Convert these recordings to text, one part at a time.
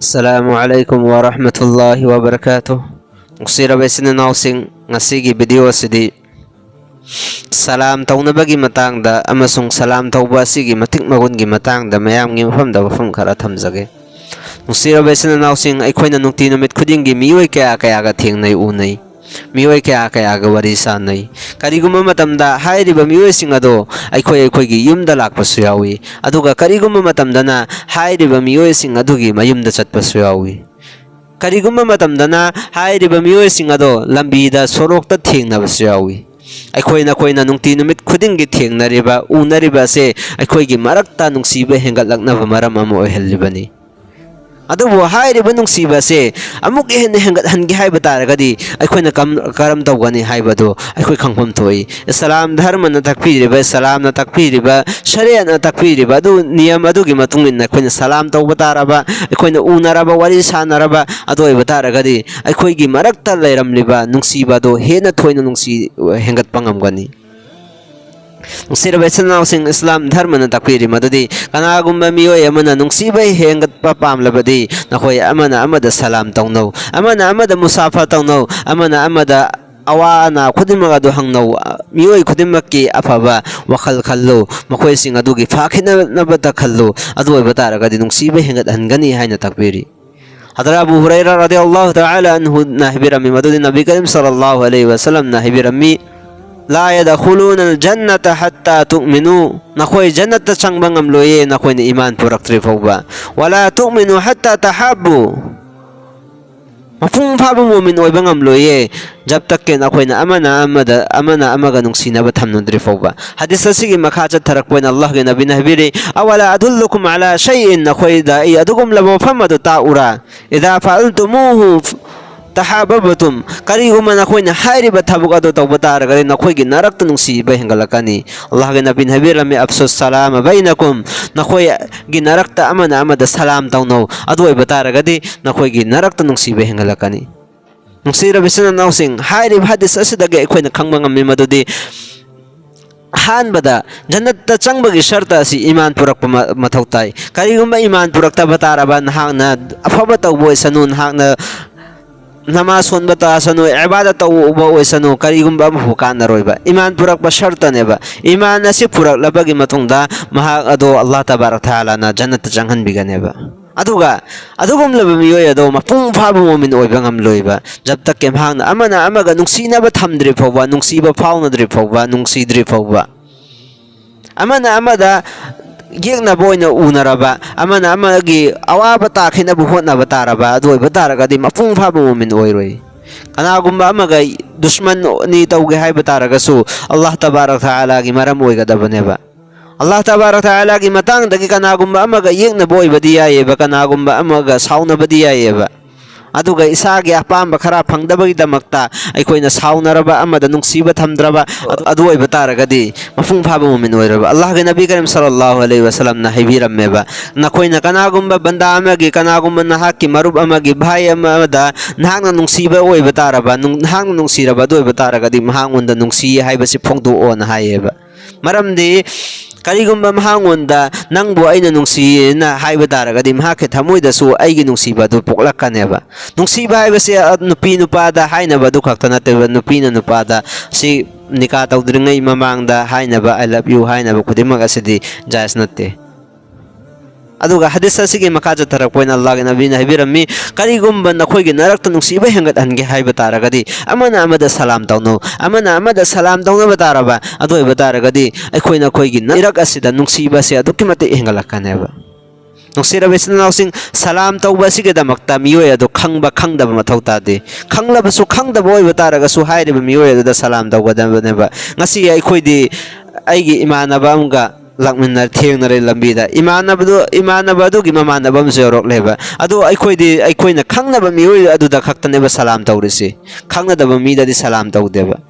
Assalamualaikum warahmatullahi wabarakatuh. Uksirabay sinanausing ngasigi video sidi salam taunabagi matangda amasung salam tauba sigi matik magungi matangda mayamgi mafamda wafam khara thamjage. Uksirabay sinanausing aikoina nungti numit khudingi miyoi kaya ga thengnai unai miyoi kaya ga wari sanai kariguma matamda hairiba miyoi sing ado aikoigi yumda lakpasu yawi aduga kariguma matamdana hairiba miyoi sing adugi mayumda chatpasu yawi kariguma matamdana hairiba miyoi sing ado lambida sorokta thengnabasu yawi aikoina nungti numit khudingi thengnariba unariba se aikoigi marakta nungsiba hengatlaknaba maram ama oihalibani adubu hairiba nungsiba se amuk henne hengathangi haiba taragadi aikoina karam tawgani haibado aikoi khangpham thoi salam dharma na takpiriba salam na takpiriba sharia na takpiriba adu niyam adugi matungin aikoina salam tawba taraba aikoina unaraba wari sanaraba adoiba taragadi aikoigi marakta leiramliba nungsiba do hena thoina nungsi hengat pangamgani Nungsirabay sinanausing Islam dharma na takpiri madadi kanagumba miyoi amana nungsibay hengat papamlabadi nakoy amana amada salam tawnaw amana amada musafa tawnaw amana amada awana khudimag adu hangnaw miyoi khudimaki afaba wakal khallo makoy sing adugi fakhina nabata khallo adu oiba taragadi nungsibay hengat hangani haina takpiri Hadra Abu Hurairah radhiyallahu ta'ala anhu nahbirami madadi Nabi Karim sallallahu alaihi wasallam nahbirami La yadkhuluna al-jannata hatta tu'minu nakoy jannata changbangam loye nakoy ni iman purak trifawba wala tu'minu hatta tahabbu mafung phabu mu'min oy bangam loye jab tak ke nakoy na amana amaga nung sinaba thamnon trifawba hadith asigi makhacha tarak poin Allah ge nabi nahbiri awala adullukum ala shay'in nakoy da'i adugum labo famadu ta'ura idha fa'altumuhu tahababatum kariguma nakoy na hairiba thabuk ado tawbatar gari nakoy gi narakta nungsiba hengalakani Allah ge nabin habirami afsus salama bainakum nakoy gi narakta amana amada salam tawno ado ibatar gadi nakoy gi narakta nungsiba hengalakani nungsira bisana nausing hairib hadis asidage akoy na khangmangam madudi hanbada jannatta changbagi sharta si iman purakpa mathautai kariguma iman purakta bataraba nahangna afaba tawbo sanun hangna Namaz bata sanu ibadat tawu uba sanu karigumba mahukan naroiba iman purak basharta neba iman nasi purak labagi matungda mahak ado Allah tabarak taala na jannat janghan biganeba adugum labamiyoy ado mapung phabu mumin oiba ngamloiba jab tak kem hang na amana amaga nungsina ba thamdri phawba nungsiba phawna dri phawba nungsidri phawba amana amada Giyagna boy na unaraba amana amagi awaba takhina buhot na bataraba adoy bataragadi mapung phabu mumin oiroi kanagumba amaga dushman ni tawge hay bataragasu Allah tabarak taala gi maram oigadabaneba Allah tabarak taala gi matang dagi kanagumba amaga yegna boy badiya yeba kanagumba amaga sauna badiya yeba aduga isagi apamba khara phangdabagi damakta aikoina saunaraba amada nungsiba thamdraba adu oiba taragadi mafung phaba mumin oiraba Allah ge nabi karim sallallahu alaihi wasallam na hibirameba nakoina kanagumba banda amagi kanagumba nahaki marub amagi bhai amada nahangna nungsiba oiba taraba nahangna nungsiraba adu oiba taragadi mahangunda nungsi haibasi phongdu on hayeba maramdi karigumba mahangonda nangbo aina nungsi na haiba taragadi mahake thamoida su aigi nungsiba du poklakkaneba nungsiba haibase nupi nupada hainaba du khakta nateba nupi na nupada si nika tawdringai mamangda hainaba I love you hainaba khudimag asidi jais natte aduga hadis asigi makaja tarak poin Allah ge nabi na hibirami karigumba nakoy ge narakta nungsiba hengat hange haiba taragadi amana amada salam tawno amana amada salam tawna bataraba adoi bataragadi aikoi nakoy ge irak asida nungsiba se adukimate hengalakkaneba nungsira besna nausing salam tawba sige damakta miyoi ado khangba khangdaba mathautade khanglabasu khangdaba oi bataragasu hairiba miyoi ado salam tawga daneba ngasi aikoi di aigi imanaba amga lakminar thengnarai lambida imanabadu gi mamanabam jorok leba adu aikoina khangnaba miyoi aduda khaktaneba salam tawrisi khangnadaba midadi salam tawdeba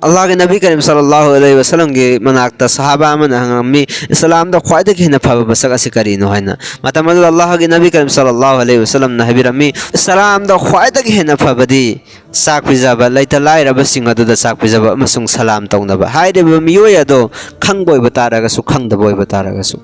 Allah ge nabi karim sallallahu alaihi wasallam ge manakta sahaba amana hangami islam da khwaida ge na phaba basak asikari no haina matamadu Allah ge nabi karim sallallahu alaihi wasallam na habirami islam da khwaida ge na phabadi sak pijaba laita laira basing adu da sak pijaba masung salam tawnaba haide ba miyoi ado khangboi bataraga su khangda boi bataraga su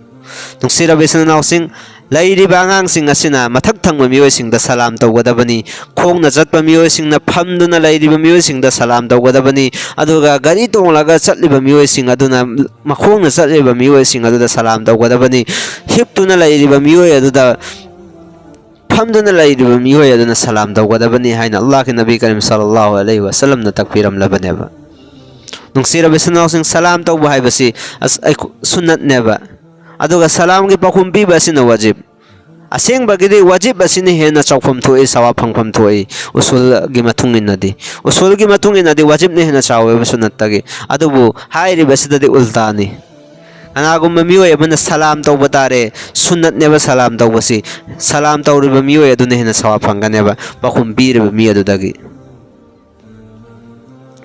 nungsira besana nausing ꯂꯩꯔꯤꯕ ꯑꯉꯥꯡꯁꯤꯡ ꯑꯁꯤꯅ ꯃꯊꯛ ꯊꯪꯕ ꯃꯤꯑꯣꯏꯁꯤꯡꯗ ꯁꯂꯥꯝ ꯇꯧꯒꯗꯕꯅꯤ ꯈꯣꯡꯅ ꯆꯠꯄ ꯃꯤꯑꯣꯏꯁꯤꯡꯅ ꯐꯝꯗꯨꯅ ꯂꯩꯔꯤꯕ ꯃꯤꯑꯣꯏꯁꯤꯡꯗ ꯁꯂꯥꯝ ꯇꯧꯒꯗꯕꯅꯤ ꯑꯗꯨꯒ ꯒꯥꯔꯤ ꯇꯣꯡꯂꯒ ꯆꯠꯂꯤꯕ ꯃꯤꯑꯣꯏꯁꯤꯡ ꯑꯗꯨꯅ ꯃꯈꯣꯡꯅ ꯆꯠꯂꯤꯕ ꯃꯤꯑꯣꯏꯁꯤꯡ ꯑꯗꯨꯗ ꯁꯂꯥꯝ ꯇꯧꯒꯗꯕꯅꯤ ꯍꯤꯞꯇꯨꯅ ꯂꯩꯔꯤꯕ ꯃꯤꯑꯣꯏ ꯑꯗꯨꯗ ꯐꯝꯗꯨꯅ ꯂꯩꯔꯤꯕ ꯃꯤꯑꯣꯏ ꯑꯗꯨꯅ ꯁꯂꯥꯝ ꯇꯧꯒꯗꯕꯅꯤ ꯍꯥꯏꯅ ꯑꯜꯂꯥꯍꯒꯤ ꯅꯕꯤ ꯀꯔꯤꯝ ꯁꯜꯂꯜꯂꯥꯍु ꯑꯂꯩꯍꯤ ꯋꯁꯜꯂꯝꯅ ꯇꯥꯛꯄꯤꯔꯝꯂꯕꯅꯦꯕ ꯅꯨꯡꯁꯤꯔꯕ ꯏꯆꯤꯟ-ꯏꯅꯥꯎꯁꯤꯡ ꯁꯂꯥꯝ ꯇꯧꯕ ꯍꯥꯏꯕꯁꯤ ꯁꯨꯟꯅꯠꯅꯦꯕ ꯑꯗꯨꯒ ꯁꯂꯥꯝꯒꯤ ꯄꯥꯎꯈꯨꯝ ꯄꯤꯕ ꯑꯁꯤꯅ ꯋꯥꯖꯤꯕ ꯑꯁꯦꯡꯕꯒꯤꯗꯤ ꯋꯥꯖꯤꯕ ꯑꯁꯤꯅ ꯍꯦꯟꯅ ꯆꯥꯎꯐꯝ ꯊꯣꯛꯏ ꯁꯋꯥꯕ ꯐꯪꯐꯝ ꯊꯣꯛꯏ ꯎꯁꯨꯜꯒꯤ ꯃꯇꯨꯡ ꯏꯟꯅꯗꯤ ꯋꯥꯖꯤꯕꯅ ꯍꯦꯟꯅ ꯆꯥꯎꯋꯦꯕ ꯁꯨꯟꯅꯠꯇꯒꯤ ꯑꯗꯨꯕꯨ ꯍꯥꯏꯔꯤꯕꯁꯤꯗꯗꯤ ꯎꯜꯇꯥꯅꯤ ꯀꯅꯥꯒꯨꯝꯕ ꯃꯤꯑꯣꯏ ꯑꯃꯅ ꯁꯂꯥꯝ ꯇꯧꯕ ꯇꯥꯔꯦ ꯁꯨꯟꯅꯠꯅꯦꯕ ꯁꯂꯥꯝ ꯇꯧꯕꯁꯤ ꯁꯂꯥꯝ ꯇꯧꯔꯤꯕ ꯃꯤꯑꯣꯏ ꯑꯗꯨꯅ ꯍꯦꯟꯅ ꯁꯋꯥꯕ ꯐꯪꯒꯅꯦꯕ ꯄꯥꯎꯈꯨꯝ ꯄꯤꯔꯤꯕ ꯃꯤ ꯑꯗꯨꯗꯒꯤ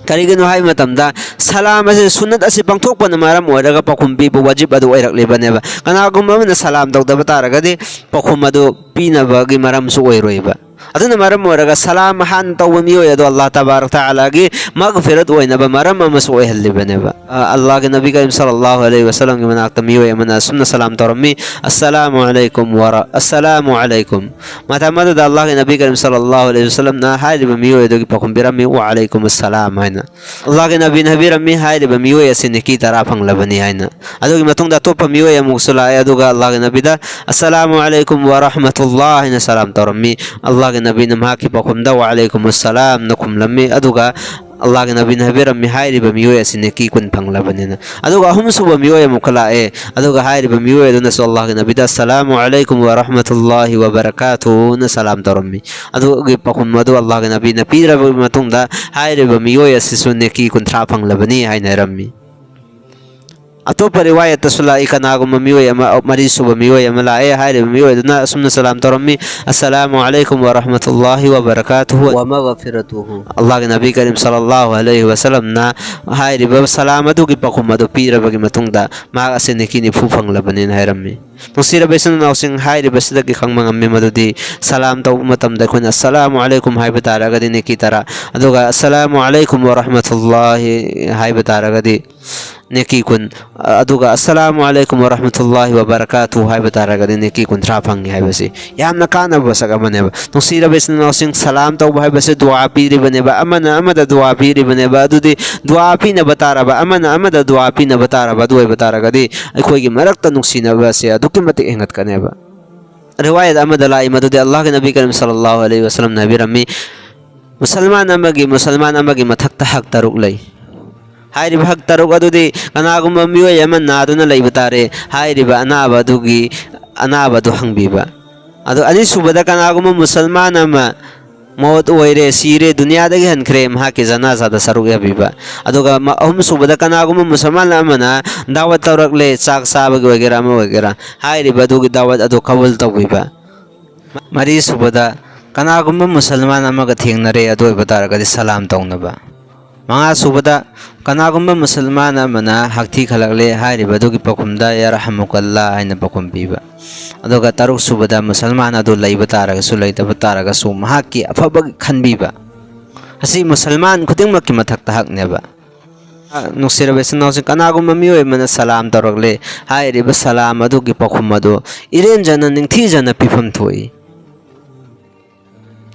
ꯀꯔꯤꯒꯤꯅꯣ ꯍꯥꯏꯕ ꯃꯇꯝꯗ ꯁꯂꯥꯝ ꯑꯁꯤ ꯁꯨꯟꯅꯠ ꯑꯁꯤ ꯄꯥꯡꯊꯣꯛꯄꯅ ꯃꯔꯝ ꯑꯣꯏꯔꯒ ꯄꯥꯎꯈꯨꯝ ꯄꯤꯕ ꯋꯥꯖꯤꯕ ꯑꯗꯨ ꯑꯣꯏꯔꯛꯂꯤꯕꯅꯦꯕ ꯀꯅꯥꯒꯨꯝꯕ ꯑꯃꯅ ꯁꯂꯥꯝ ꯇꯧꯗꯕ ꯇꯥꯔꯒꯗꯤ ꯄꯥꯎꯈꯨꯝ ꯑꯗꯨ ꯄꯤꯅꯕꯒꯤ ꯃꯔꯝꯁꯨ ꯑꯣꯏꯔꯣꯏꯕ ꯑꯗꯨꯅ ꯃꯔꯝ ꯑꯣꯏꯔꯒ ꯁꯂꯥꯝ ꯍꯥꯟꯅ ꯇꯧꯕ ꯃꯤꯑꯣꯏ ꯑꯗꯣ ꯑꯜꯂꯥꯍ ꯇꯕꯥꯔꯛ ꯇꯥꯂꯥꯒꯤ ꯃꯒꯐꯤꯔꯠ ꯑꯣꯏꯅꯕ ꯃꯔꯝ ꯑꯃꯁꯨ ꯑꯣꯏꯍꯜꯂꯤꯕꯅꯦꯕ ꯑꯜꯂꯥꯍꯒꯤ ꯅꯕꯤ ꯀꯔꯤꯝ ꯁꯜꯂꯜꯂꯥꯍु ꯑꯂꯩꯍꯤ ꯋꯁꯜꯂꯝꯒꯤ ꯃꯅꯥꯛꯇ ꯃꯤꯑꯣꯏ ꯑꯃꯅ ꯑꯁꯨꯝꯅ ꯁꯂꯥꯝ ꯇꯧꯔꯝꯃꯤ ꯑꯁꯁꯂꯥꯃꯨ ꯑꯂꯩꯀꯨꯝ ꯃꯇꯝ ꯑꯗꯨꯗ ꯑꯜꯂꯥꯍꯒꯤ ꯅꯕꯤ ꯀꯔꯤꯝ ꯁꯜꯂꯜꯂꯥꯍु ꯑꯂꯩꯍꯤ ꯋꯁꯜꯂꯝꯅ ꯍꯥꯏꯔꯤꯕ ꯃꯤꯑꯣꯏ ꯑꯗꯨꯒꯤ ꯄꯥꯎꯈꯨꯝ ꯄꯤꯔꯝꯃꯤ ꯋꯥ ꯑꯂꯩꯀꯨꯝ ꯑꯁꯁꯂꯥꯝ ꯍꯥꯏꯅ ꯑꯜꯂꯥꯍꯒꯤ ꯅꯕꯤꯅ ꯍꯥꯏꯕꯤꯔꯝꯃꯤ ꯍꯥꯏꯔꯤꯕ ꯃꯤꯑꯣꯏ ꯑꯁꯤ ꯅꯦꯀꯤ 10 ꯐꯪꯂꯕꯅꯤ ꯍꯥꯏꯅ ꯑꯗꯨꯒꯤ ꯃꯇꯨꯡꯗ ꯑꯇꯣꯞꯄ ꯃꯤꯑꯣꯏ ꯑꯃꯨꯛꯁꯨ ꯂꯥꯛꯑꯦ ꯑꯗꯨꯒ ꯑꯜꯂꯥꯍꯒꯤ ꯅꯕꯤꯗ ꯑꯁꯁꯂꯥꯃु ꯑꯂꯩꯀꯨꯝ ꯋꯔahmatullah ꯍꯥꯏꯅ ꯁꯂꯥꯝ ꯇꯧꯔꯝꯃꯤ ꯑꯜꯂꯥꯍꯒꯤ ꯅꯕꯤꯅ ꯃꯍꯥꯛꯀꯤ ꯄꯥꯎꯈꯨꯝꯗ ꯋꯥ ꯑꯂꯩꯀꯨꯝ ꯑꯁꯁꯂꯥꯝꯅ ꯈꯨꯝꯂꯝꯃꯤ ꯑꯗꯨꯒ ꯑꯜꯂꯥꯍꯒꯤ ꯅꯕꯤꯅ ꯍꯥꯏꯕꯤꯔꯝꯃꯤ ꯍꯥꯏꯔꯤꯕ ꯃꯤꯑꯣꯏ ꯑꯁꯤ ꯅꯦꯀꯤ 10 ꯐꯪꯂꯕꯅꯤꯅ ꯑꯗꯨꯒ ꯑꯍꯨꯝꯁꯨꯕ ꯃꯤꯑꯣꯏ ꯑꯃꯨꯛꯀ ꯂꯥꯛꯑꯦ ꯑꯗꯨꯒ ꯍꯥꯏꯔꯤꯕ ꯃꯤꯑꯣꯏ ꯑꯗꯨꯅꯁꯨ ꯑꯜꯂꯥꯍꯒꯤ ꯅꯕꯤꯗ ꯑꯁꯁꯂꯥꯃു ꯑꯂꯩꯀꯨꯝ ꯋꯔahmatullahi wabarakatuhꯅ ꯁꯂꯥꯝ ꯇꯧꯔꯝꯃꯤ ꯑꯗꯨꯒꯤ ꯄꯥꯎꯈꯨꯝ ꯑꯗꯨ ꯑꯜꯂꯥꯍꯒꯤ ꯅꯕꯤꯅ ꯄꯤꯔꯕ ꯃꯇꯨꯡꯗ ꯍꯥꯏꯔꯤꯕ ꯃꯤꯑꯣꯏ ꯑꯁꯤꯁꯨ ꯅꯦꯀꯤ 30 ꯐꯪꯂꯕꯅꯤ ꯍꯥꯏꯅ ꯍꯥꯏꯔꯝꯃꯤ ꯑꯇꯣꯞꯄ ꯔꯤꯋꯥꯌꯠꯇꯁꯨ ꯂꯥꯛꯏ ꯀꯅꯥꯒꯨꯝꯕ ꯃꯤꯑꯣꯏ ꯑꯃ ꯃꯔꯤꯁꯨꯕ ꯃꯤꯑꯣꯏ ꯑꯃ ꯂꯥꯛꯑꯦ ꯍꯥꯏꯔꯤꯕ ꯃꯤꯑꯣꯏ ꯑꯗꯨꯅ ꯑꯁꯨꯝꯅ ꯁꯂꯥꯝ ꯇꯧꯔꯝꯃꯤ ꯑꯁꯁꯂꯥꯃു ꯑꯂꯩꯀꯨꯝ ꯋꯔahmatullahi wabarakatuhu wa maghfiratuhu ꯑꯜꯂꯥꯍꯒꯤ ꯅꯕꯤ ꯀꯔꯤꯝ ꯁꯜꯂꯜꯂꯥꯍु ꯑꯂꯩꯍꯤ ꯋꯁꯜꯂꯝꯅ ꯍꯥꯏꯔꯤꯕ ꯁꯂꯥꯝ ꯑꯗꯨꯒꯤ ꯄꯥꯎꯈꯨꯝ ꯑꯗꯨ ꯄꯤꯔꯕꯒꯤ ꯃꯇꯨꯡꯗ ꯃꯍꯥꯛ ꯑꯁꯤ ꯅꯦꯀꯤ 90 ꯐꯪꯂꯕꯅꯤꯅ ꯍꯥꯏꯔꯝꯃꯤ ꯅꯨꯡꯁꯤꯔꯕ ꯏꯆꯤꯟ-ꯏꯅꯥꯎꯁꯤꯡ ꯍꯥꯏꯔꯤꯕꯁꯤꯗꯒꯤ ꯈꯪꯕ ꯉꯝꯃꯤ ꯃꯗꯨꯗꯤ ꯁꯂꯥꯝ ꯇꯧꯕ ꯃꯇꯝꯗ ꯑꯩꯈꯣꯏꯅ ꯑꯁꯁꯂꯥꯃു ꯑꯂꯩꯀꯨꯝ ꯍꯥꯏꯕ ꯇꯥꯔꯒꯗꯤ ꯅꯦꯀꯤ 10 ꯑꯗꯨꯒ ꯑꯁꯁꯂꯥꯃु ꯑꯂꯩꯀꯨꯝ ꯋꯔahmatullahi ꯍꯥꯏꯕ ꯇꯥꯔꯒꯗꯤ नेकी 10 अदुगा अस्सलामु अलैकुम वरहमतुल्लाहि वबरकातुहु हाइबा तारगदि नेकी 30 फंगी हाइबसि यामना कानब सगमनेबा नुसीरबा इस्नाउसिंग सलाम तौबा हाइबसि दुआ पीरिबनेबा अमना अमदा दुआ पीरिबनेबा अदुदि दुआ पीनबा तारबा अमना अमदा दुआ पीनबा तारबा दुइबा तारगदि अखोइगी मरक्ता नुसीनबसे अदुकि मतिक हेंगतकनेबा रिवायत अमदा लाई मदुदि अल्लाह के नबी करीम सल्लल्लाहु अलैहि वसल्लम नबी रम्मी मुसलमान अमगी मथक्ता हक तरुक लई हाइरिबा हक तरुक अदुदि कनागुम मियोय अमा नादुना लैबा तारे हाइरिबा अनाबा दुगी अनाबा दु हंगबीबा अदु अनिसुबदा कनागुम मुसलमान अमा मौत ओइरे सीरे दुनिया दगे हनखरे महाके जनाजा दा सरुक याबीबा अदुगा अहुम सुबदा कनागुम मुसलमान अमना दावत तौरकले चाक साबग वगैरह अमा वगैरह हाइरिबा दुगी दावत अदु कबूल तौबीबा मरी सुबदा कनागुम मुसलमान अमगा थेंगनरे अदुइबा तारगदि सलाम तौनबा मंगा सुबदा कनागुम मुसलमान अमना हक्थि खलकले हाइरिबा दुगी पखुमदा यरहमुकल्लाह हाइना पखुम पीबा अदुगा तरुक सुबदा मुसलमान अदु लैबा तारगसु लैतबा तारगसु महाकी अफबा खनबीबा हसी मुसलमान खुदिंगमकी मथक्ता हकनेबा नुसिरबा इस्नाउसि कनागुम मियोय मना सलाम तौरकले हाइरिबा सलाम अदुगी पखुम अदु इरेन जना निंगथि जना पिफम थोई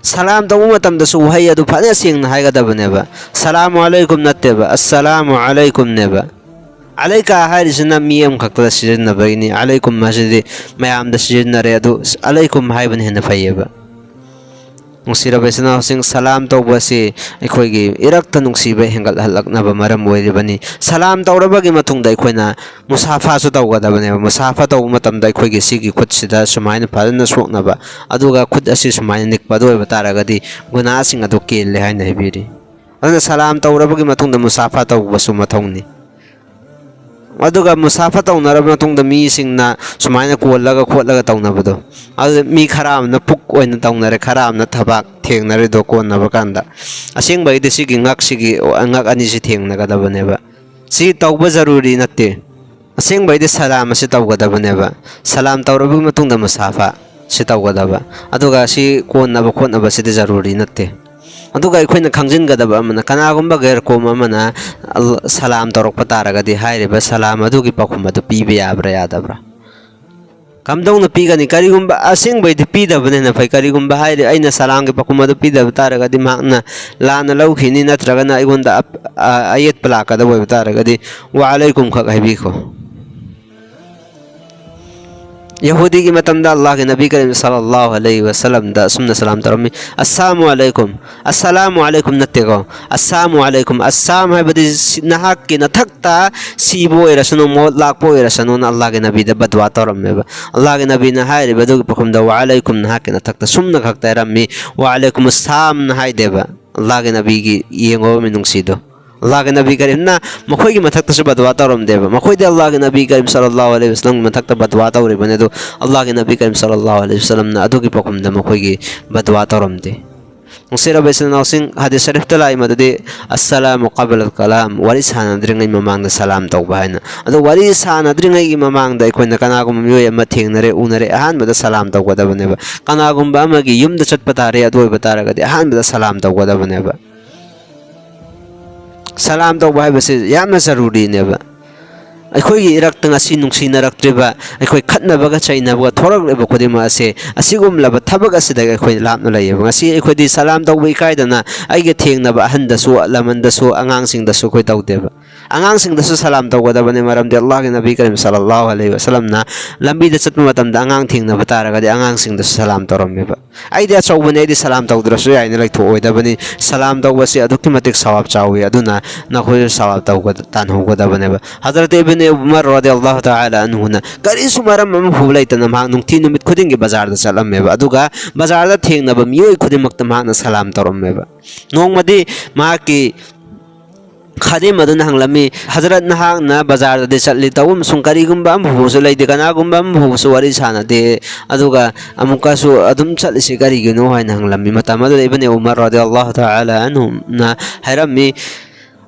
सलाम तौबा मतमदसु वहै अदु फने सेंगना हाइगदबनेबा सलामु अलैकुम नत्तेबा अस्सलामु अलैकुम नेबा अलैका हाइरिसना मियम खक्तदा सिजनबैनि अलैकुम मसदि मयामदा सिजनरे अदु अलैकुम हाइबन हेना फैयेबा नुसिरबा इस्नाउसिंग सलाम तौबसि अखोइगी इरक्ता नुसिबा हेंगल हलकनबा मरम ओइरिबनि सलाम तौरबगी मतुंगदा अखोइना मुसाफासु तौगदबनेबा मुसाफा तौबा मतमदा अखोइगी सिगी खुदसिदा सुमाइना फदना सोकनबा अदुगा खुद असि सुमाइना निकपा दोइबा तारगदि गुनासिंग अदु केले हाइना हाइबिरि अदुना सलाम तौरबगी मतुंगदा मुसाफा तौबसु मथौनि अदुगा मुसाफा तौनरब मतुंगदा मीसिंगना सुमाइना कोललगा खोललगा तौनबदो अदु मी खरामना पुक ओइना तौनरे खरामना थबाक थेंगनरे दो कोननबा कांदा असेंगबैदि सिगी अंगक अनिसि थेंगनगदबनेबा सि तौबा जरूरी नत्ते असेंगबैदि सलाम असि तौगदबनेबा सलाम तौरब मतुंगदा मुसाफा सि तौगदबा अदुगा सि कोननबा खोननबा सिदि जरूरी नत्ते अदुगा अखोइना खंजिनगदबा अमना कनागुम्बा गैर कोम अमना सलाम तौरकपा तारगदि हाइरिबा सलाम अदुगी पखुम अदु पीबा याब्रा यादब्रा Kamdong na pigani karigumba asing bay di pida bane na fay karigumba hay ay na salam ke pakumado pida batara gadi makna la na law khini na traga na igunda ayat pala kada boy batara gadi wa alaikum khak haybi ko Yahudi ki matamda Allah ke Nabi Karim sallallahu alaihi wasallam da sumna salam tarami assalamu alaikum nattego assalamu alaikum assam hai badi nahak ki nathakta sibo era sunu mo lakpo era sunu Allah ke Nabi da badwa taram me Allah ke Nabi na hai badu pakum da wa alaikum nahak ki nathakta sumna khakta rammi wa alaikum assalam na hai deba Allah ke Nabi ki yengo minung sido Allah ke Nabi Karim na makoy ki mathakta sa badwa taram deba makoy de Allah ke Nabi Karim sallallahu alaihi wasallam mathakta badwa taw re bane do Allah ke Nabi Karim sallallahu alaihi wasallam na adu ki pakum da makoy ki badwa taram de Sira besan nausing hadis sharif talai madadi assalamu qabla al-kalam waris hana dringai mamang da salam taw bahana adu waris hana dringai mamang da ikoi na kanagum yoy ama thengnare unare ahan bada salam taw gada bane ba kanagum ba magi yum da chat patare adu batara gadi ahan bada salam taw gada bane ba Salam taw bahai base yamna zaruri ne ba ꯑꯩꯈꯣꯏꯒꯤ ꯏꯔꯛꯇ ꯉꯁꯤ ꯅꯨꯡꯁꯤꯅꯔꯛꯇ꯭ꯔꯤꯕ ꯑꯩꯈꯣꯏ ꯈꯠꯅꯕꯒ ꯆꯩꯅꯕꯒ ꯊꯣꯔꯛꯂꯤꯕ ꯈꯨꯗꯤꯡꯃꯛ ꯑꯁꯤ ꯑꯁꯤꯒꯨꯝꯂꯕ ꯊꯕꯛ ꯑꯁꯤꯗ ꯑꯩꯈꯣꯏ ꯂꯥꯞꯅ ꯂꯩꯌꯦꯕ ꯉꯁꯤ ꯑꯩꯈꯣꯏꯗꯤ ꯁꯂꯥꯝ ꯇꯧꯕ ꯏꯀꯥꯏꯗꯅ ꯑꯩꯒ ꯊꯦꯡꯅꯕ ꯑꯍꯟꯗꯁꯨ ꯂꯃꯟꯗꯁꯨ ꯑꯉꯥꯡꯁꯤꯡꯗꯁꯨ ꯑꯩꯈꯣꯏ ꯇꯧꯗꯦꯕ ꯑꯉꯥꯡꯁꯤꯡꯗꯁꯨ ꯁꯂꯥꯝ ꯇꯧꯒꯗꯕꯅꯤ ꯃꯔꯝꯗꯤ ꯑꯜꯂꯥꯍꯒꯤ ꯅꯕꯤ ꯀꯔꯤꯝ ꯁꯜꯂꯜꯂꯥꯍು ꯑꯂꯩꯍꯤ ꯋꯁꯜꯂꯝꯅ ꯂꯝꯕꯤꯗ ꯆꯠꯄ ꯃꯇꯝꯗ ꯑꯉꯥꯡ ꯊꯦꯡꯅꯕ ꯇꯥꯔꯒꯗꯤ ꯑꯉꯥꯡꯁꯤꯡꯗꯁꯨ ꯁꯂꯥꯝ ꯇꯧꯔꯝꯃꯦꯕ ꯑꯩꯗꯤ ꯑꯆꯧꯕꯅꯤ ꯑꯩꯗꯤ ꯁꯂꯥꯝ ꯇꯧꯗ꯭ꯔꯁꯨ ꯌꯥꯏꯅ ꯂꯩꯊꯣꯛꯑꯣꯏꯗꯕꯅꯤ ꯁꯂꯥꯝ ꯇꯧꯕꯁꯤ ꯑꯗꯨꯛꯀꯤ ꯃꯇꯤꯛ ꯁꯋꯥꯕ ꯆꯥꯎꯏ ꯑꯗꯨꯅ ꯅꯈꯣꯏꯁꯨ ꯁꯋꯥꯕ ꯇꯥꯟꯍꯧꯒꯗꯕꯅꯦꯕ ꯍꯖꯔꯠ इब्न उमर रदियल्लाहु ताआला अन्हुना करिसु मरम अम फुबलाइतना मा नुंगथि नुमित खुदिंगी बाजार दा चलम्मेबा अदुगा बाजार दा थेंगनबा मियोय खुदिमक्ता माना सलाम तौरम्मेबा नोंगमदि माकी खादिम अदुना हंगलमी हजरत नहांगना बाजार दा चलली तवम सुं करिगुंबा अम फुबसु लैदे कनागुंबा अम फुबसु वरि सानादे अदुगा अमुकासु अदुम चललिसि करिगिनो हायना हंगलमी मतम अदु इब्न उमर रदियल्लाहु ताआला अन्हुना हैरमी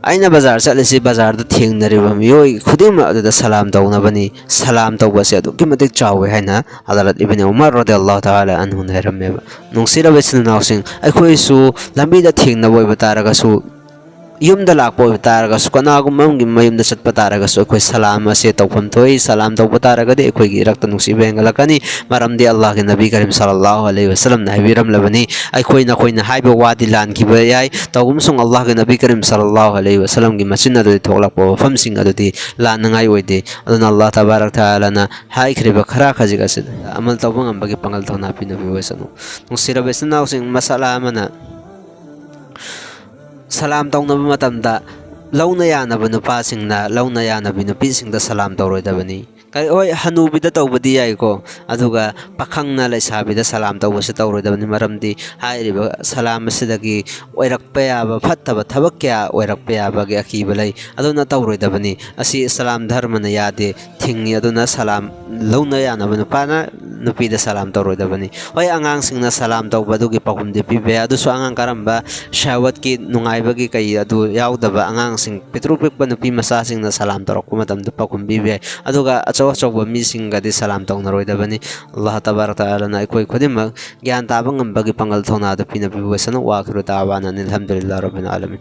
अना बाजार चलसी बाजार थेंगनरिबा मियोय खुदिमा अदुदा सलाम तौनबनी सलाम तौबसे अदुकी मतिक चावे हैना हजरत इब्न उमर रदियल्लाहु ताआला अन्हु हैरमेबा नुंगसिरबा सिनाउसिंग अखोयसु लंबीदा थेंगनबोय बतारगसु युमदा लाको तारगसु कनागुममगी मयुमदा चटपा तारगसु अखोय सलाम असे तौफम थोय सलाम तौबा तारगदि अखोयगी रक्त नुंसिबा हेंगलकनी मरमदि अल्लाह के नबी करीम सल्लल्लाहु अलैहि वसल्लम ना हाबिरमलबनी अखोय नखोयना हाइबा वादि लानखिबा याय तौगुमसुंग अल्लाह के नबी करीम सल्लल्लाहु अलैहि वसल्लम की मचिन अदु थोकलापो फमसिंग अदुदि लानंगाय ओइदे अदुना अल्लाह तबारक तआला ना हाइख्रिबा खरा खजिगस अमल तौबंग अंबगी पंगल थोना पिनबि वसनु नुंसिरबा सिनाउसिंग मसला अमना सलाम तौनबा मतमदा लौना यानबा नुपासिंगना लौना यानबि नुपिसिंगदा सलाम तौरोइदबनी kai oi hanubida tawbadi yaiko aduga pakhangna laisabi salam tawbasi tawroidabani maramdi hairiba salam asidagi oirakpa yaba fattaba thabak kya oirakpa yaba gi akiba lai aduna tawroidabani asi salam dharmana yade thingi aduna salam launa yanaba nupana nupida salam tawroidabani oi angang singna salam tawbadugi pakumde pibe adusu angang karamba shawat ki nungaibagi kai adu yaudaba angang sing petru pekpa nupi masa singna salam tawrokpa matamdu pakum bibe aduga achawba misingadi salam tawnaroidabani Allah tabarak taala na ikoi khudimak gyan tabang ambagi pangal thona da pina biwasana wa akhiru da'wana alhamdulillah rabbil alamin